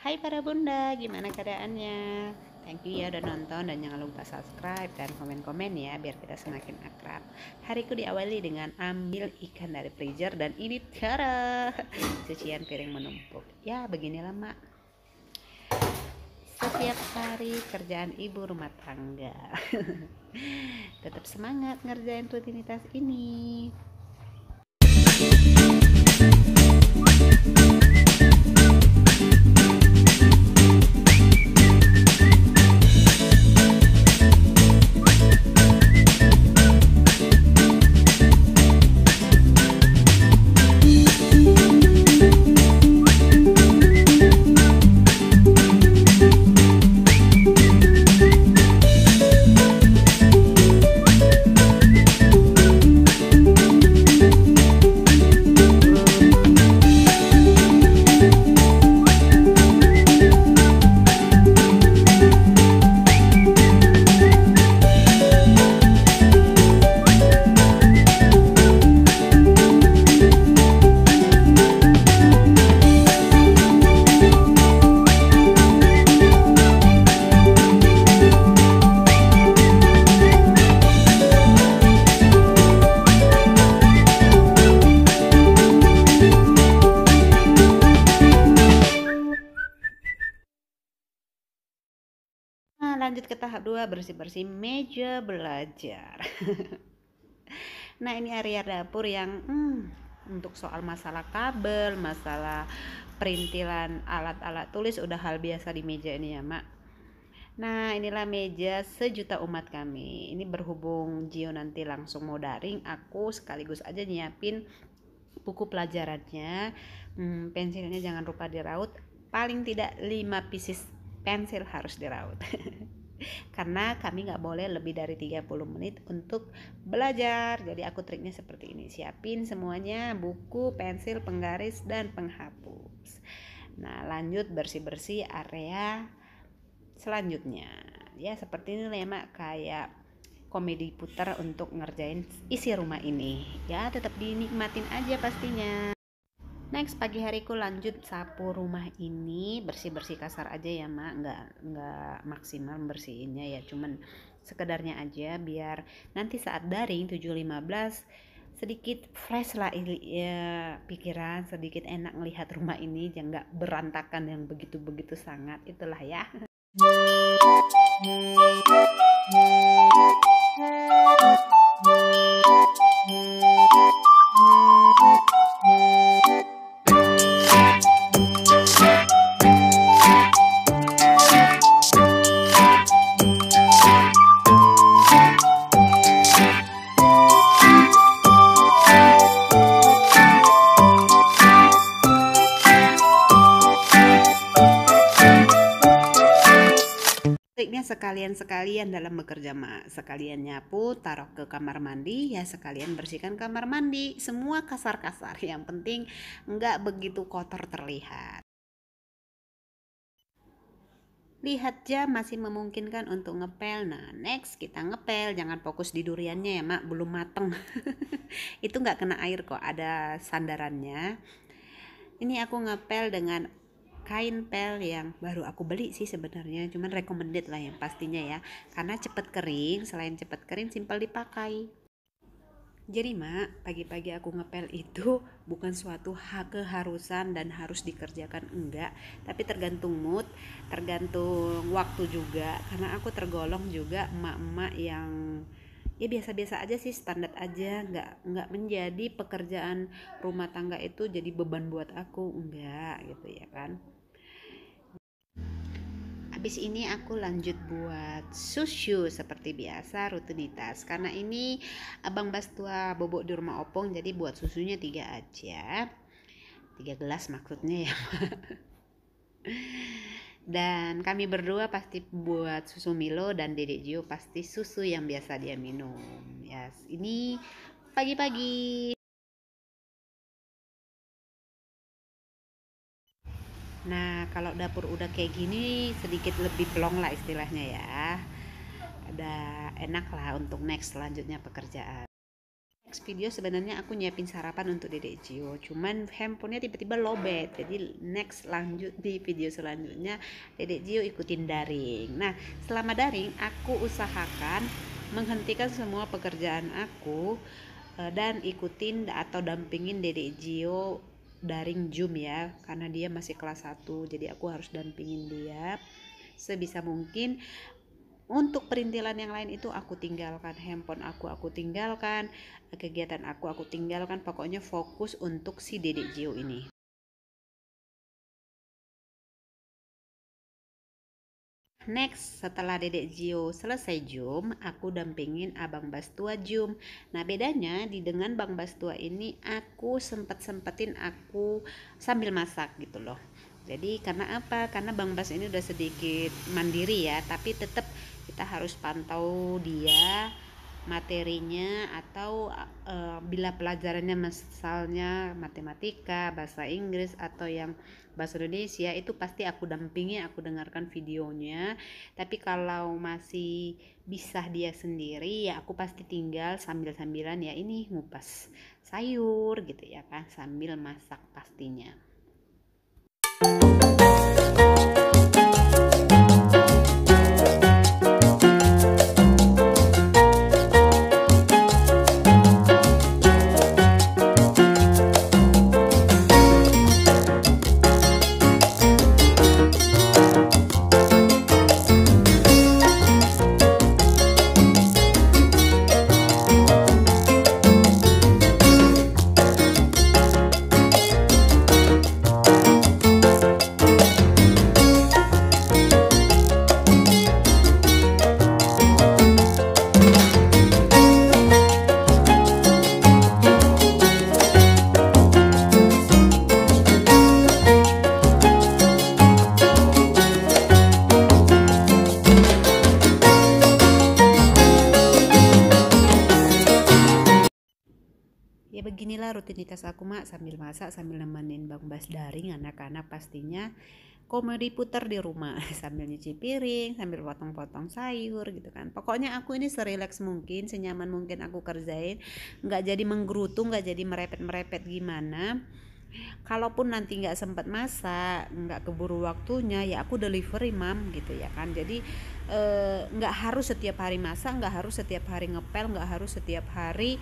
Hai para bunda, gimana keadaannya? Thank you ya udah nonton dan jangan lupa subscribe dan komen-komen ya biar kita semakin akrab. Hariku diawali dengan ambil ikan dari freezer dan ini cara cucian piring menumpuk. Ya beginilah mak. Setiap hari kerjaan ibu rumah tangga. Tetap semangat ngerjain rutinitas ini. Nah, lanjut ke tahap 2, bersih-bersih meja belajar. Nah, ini area dapur yang untuk soal masalah kabel, masalah perintilan alat-alat tulis udah hal biasa di meja ini ya, Mak. Nah, inilah meja sejuta umat kami. Ini berhubung Gio nanti langsung mau daring, aku sekaligus aja nyiapin buku pelajarannya. Pensilnya jangan lupa diraut. Paling tidak 5 pieces pensil harus diraut. Karena kami nggak boleh lebih dari 30 menit untuk belajar. Jadi aku triknya seperti ini, siapin semuanya, buku, pensil, penggaris, dan penghapus. Nah, lanjut bersih-bersih area selanjutnya. Ya seperti ini ya mak, kayak komedi putar untuk ngerjain isi rumah ini. Ya tetap dinikmatin aja pastinya. Next, pagi hariku lanjut sapu rumah ini, bersih-bersih kasar aja ya mak, nggak maksimal bersihinnya ya, cuman sekedarnya aja biar nanti saat daring 7.15 sedikit fresh lah ya, pikiran sedikit enak melihat rumah ini yang nggak berantakan yang begitu-begitu sangat, itulah ya. Triknya sekalian dalam bekerja mak, sekalian nyapu, taruh ke kamar mandi ya, sekalian bersihkan kamar mandi, semua kasar-kasar, yang penting nggak begitu kotor terlihat. Lihat jam masih memungkinkan untuk ngepel. Nah next kita ngepel, jangan fokus di duriannya ya mak, belum mateng. Itu nggak kena air kok, ada sandarannya. Ini aku ngepel dengan kain pel yang baru aku beli sih sebenarnya, cuman recommended lah yang pastinya ya, karena cepet kering, selain cepet kering simpel dipakai. Jadi mak, pagi-pagi aku ngepel itu bukan suatu keharusan dan harus dikerjakan, enggak, tapi tergantung mood, tergantung waktu juga, karena aku tergolong juga emak-emak yang ya biasa-biasa aja sih, standar aja, nggak menjadi pekerjaan rumah tangga itu jadi beban buat aku, enggak gitu ya kan. Habis ini aku lanjut buat susu seperti biasa rutinitas, karena ini abang Bastua bobok di rumah opong, jadi buat susunya 3 aja, 3 gelas maksudnya ya. Dan kami berdua pasti buat susu Milo, dan Dedek Gio pasti susu yang biasa dia minum. Yes, ini pagi-pagi. Nah kalau dapur udah kayak gini sedikit lebih plong lah istilahnya ya, ada enak lah untuk next selanjutnya pekerjaan. video sebenarnya aku nyiapin sarapan untuk Dedek Gio, cuman handphonenya tiba-tiba lowbat. Jadi next lanjut di video selanjutnya Dedek Gio ikutin daring. Nah, selama daring aku usahakan menghentikan semua pekerjaan aku dan ikutin atau dampingin Dedek Gio daring Zoom ya, karena dia masih kelas 1, jadi aku harus dampingin dia sebisa mungkin. Untuk perintilan yang lain itu aku tinggalkan, handphone aku tinggalkan, kegiatan aku tinggalkan, pokoknya fokus untuk si Dedek Gio ini. Next, setelah Dedek Gio selesai Zoom, aku dampingin Abang Bastua Zoom. Nah, bedanya dengan Bang Bastua ini aku sempetin aku sambil masak gitu loh. Jadi karena apa? Karena Bang Bas ini udah sedikit mandiri ya, tapi tetap kita harus pantau dia materinya, atau bila pelajarannya misalnya matematika, bahasa Inggris, atau yang bahasa Indonesia, itu pasti aku dampingi, aku dengarkan videonya. Tapi kalau masih bisa dia sendiri ya aku pasti tinggal sambil-sambilan ya ini ngupas sayur gitu ya kan, sambil masak pastinya. Ya beginilah rutinitas aku mak, sambil masak sambil nemenin Bang Bas daring anak-anak pastinya. Komedi putar di rumah sambil nyuci piring, sambil potong-potong sayur gitu kan. Pokoknya aku ini serileks mungkin, senyaman mungkin aku kerjain, nggak jadi menggerutu, nggak jadi merepet-merepet gimana. Kalaupun nanti nggak sempat masak, nggak keburu waktunya, ya aku delivery mam gitu ya kan. Jadi nggak harus setiap hari masak, nggak harus setiap hari ngepel, nggak harus setiap hari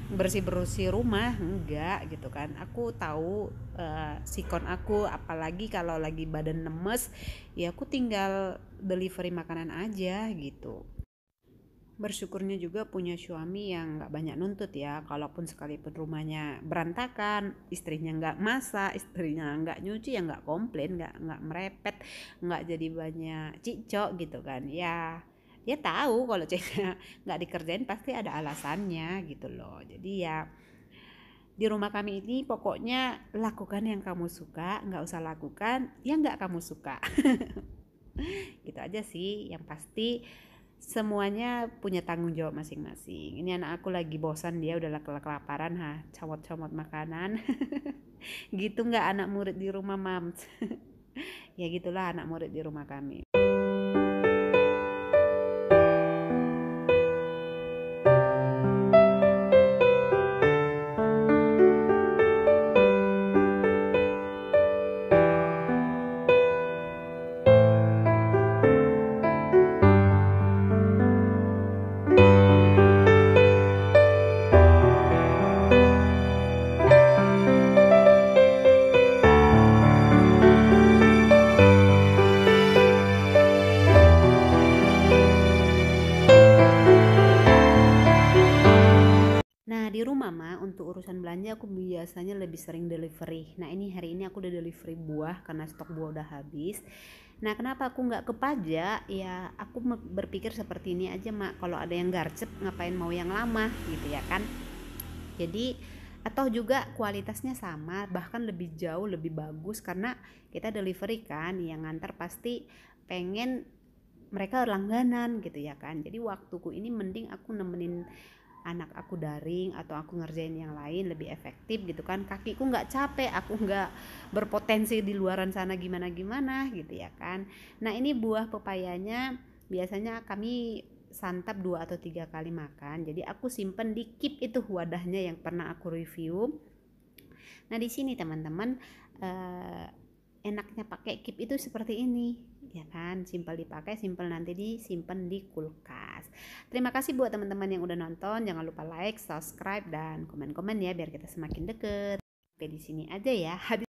bersih-bersih rumah, enggak gitu kan. Aku tahu sikon aku, apalagi kalau lagi badan lemes ya aku tinggal delivery makanan aja gitu. Bersyukurnya juga punya suami yang nggak banyak nuntut ya, kalaupun sekalipun rumahnya berantakan, istrinya nggak masak, istrinya nggak nyuci, ya nggak komplain, nggak merepet, nggak jadi banyak cicok gitu kan ya. Dia tahu kalau ceknya nggak dikerjain pasti ada alasannya gitu loh. Jadi ya di rumah kami ini pokoknya lakukan yang kamu suka, nggak usah lakukan yang nggak kamu suka. Gitu aja sih. Yang pasti semuanya punya tanggung jawab masing-masing. Ini anak aku lagi bosan, dia udah kelaparan, comot-comot makanan. Gitu nggak anak murid di rumah mams? Ya gitulah anak murid di rumah kami. Nah, di rumah mah untuk urusan belanja aku biasanya lebih sering delivery. Nah, ini hari ini aku udah delivery buah karena stok buah udah habis. Nah, kenapa aku nggak ke pajak? Ya, aku berpikir seperti ini aja mak. Kalau ada yang garcep, ngapain mau yang lama gitu ya kan? Jadi atau juga kualitasnya sama, bahkan lebih jauh lebih bagus karena kita delivery kan, yang ngantar pasti pengen mereka langganan gitu ya kan. Jadi waktuku ini mending aku nemenin anak aku daring atau aku ngerjain yang lain lebih efektif gitu kan. Kakiku nggak capek, aku nggak berpotensi di luaran sana gimana-gimana gitu ya kan. Nah, ini buah pepayanya biasanya kami santap 2 atau 3 kali makan. Jadi aku simpen di keep itu wadahnya yang pernah aku review. Nah di sini teman-teman, enaknya pakai keep itu seperti ini, ya kan? Simpel dipakai, simpel nanti disimpan di kulkas. Terima kasih buat teman-teman yang udah nonton. Jangan lupa like, subscribe, dan komen-komen ya biar kita semakin deket. Sampai di sini aja ya.